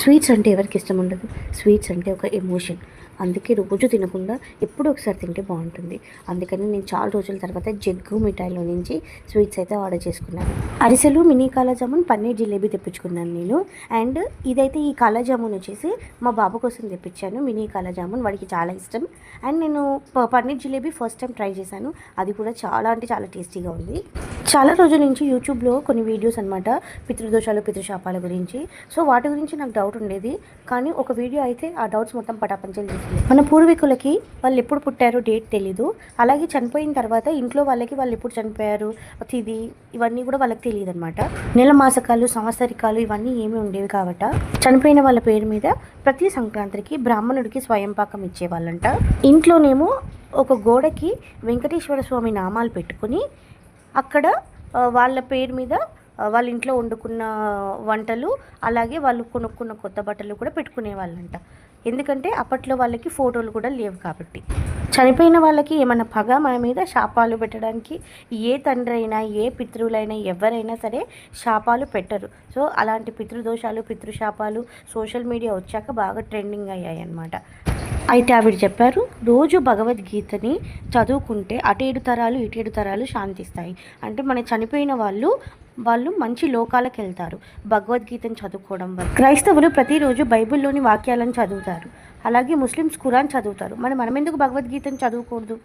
Sweets అంటే ఎవరికి ఇష్టం ఉండదు. స్వీట్స్ అంటే ఒక ఎమోషన్. అందుకే రోజు తినకుండా ఎప్పుడో ఒకసారి తింటే బాగుంటుంది. అందుకని నేను చాలా రోజుల తర్వాత జగ్గు మిఠాయిలో నుంచి స్వీట్స్ అయితే ఆర్డర్ చేసుకున్నాను. అరిసెలు, మినీ కాలా జామున్, పన్నీర్ జిలేబీ తెప్పించుకున్నాను నేను. అండ్ ఇదైతే ఈ కాలా జామున్ వచ్చేసి మా బాబు కోసం తెప్పించాను. మినీ కాలా జామున్ వాడికి చాలా ఇష్టం. అండ్ నేను paneer jalebi first time try చేశాను. అది కూడా చాలా అంటే చాలా టేస్టీగా ఉంది. చాలా రోజుల నుంచి యూట్యూబ్లో కొన్ని వీడియోస్ అనమాట, పితృదోషాలు, పితృశాపాల గురించి. సో వాటి గురించి నాకు డౌట్ ఉండేది. కానీ ఒక వీడియో అయితే ఆ డౌట్స్ మొత్తం పటాపంచలు చేసింది. మన పూర్వీకులకి వాళ్ళు ఎప్పుడు పుట్టారో డేట్ తెలీదు. అలాగే చనిపోయిన తర్వాత ఇంట్లో వాళ్ళకి వాళ్ళు ఎప్పుడు చనిపోయారు, తిది, ఇవన్నీ కూడా వాళ్ళకి తెలియదు అనమాట. నెల మాసకాలు, సంవత్సరికాలు ఇవన్నీ ఏమీ ఉండేవి కాబట్టి చనిపోయిన వాళ్ళ పేరు మీద ప్రతి సంక్రాంతికి బ్రాహ్మణుడికి స్వయం పాకం ఇచ్చేవాళ్ళంట. ఇంట్లోనేమో ఒక గోడకి వెంకటేశ్వర స్వామి నామాలు పెట్టుకుని అక్కడ వాళ్ళ పేరు మీద వాళ్ళ ఇంట్లో వండుకున్న వంటలు, అలాగే వాళ్ళు కొనుక్కున్న కొత్త బట్టలు కూడా పెట్టుకునే వాళ్ళంట. ఎందుకంటే అప్పట్లో వాళ్ళకి ఫోటోలు కూడా లేవు కాబట్టి. చనిపోయిన వాళ్ళకి ఏమన్నా పగ మన మీద శాపాలు పెట్టడానికి ఏ తండ్రి అయినా, ఏ పితృలైనా, ఎవరైనా సరే శాపాలు పెట్టరు. సో అలాంటి పితృదోషాలు, పితృశాపాలు సోషల్ మీడియా వచ్చాక బాగా ట్రెండింగ్ అయ్యాయి అన్నమాట. అయితే ఆవిడ చెప్పారు, రోజు భగవద్గీతని చదువుకుంటే అటు 7 తరాలు ఇటు 7 తరాలు శాంతిస్తాయి. అంటే మన చనిపోయిన వాళ్ళు మంచి లోకాలకు వెళ్తారు భగవద్గీతను చదువుకోవడం వల్ల. క్రైస్తవులు ప్రతిరోజు బైబిల్లోని వాక్యాలను చదువుతారు. అలాగే ముస్లిమ్స్ ఖురాన్ చదువుతారు. మనం ఎందుకు భగవద్గీతను చదువుకూడదు?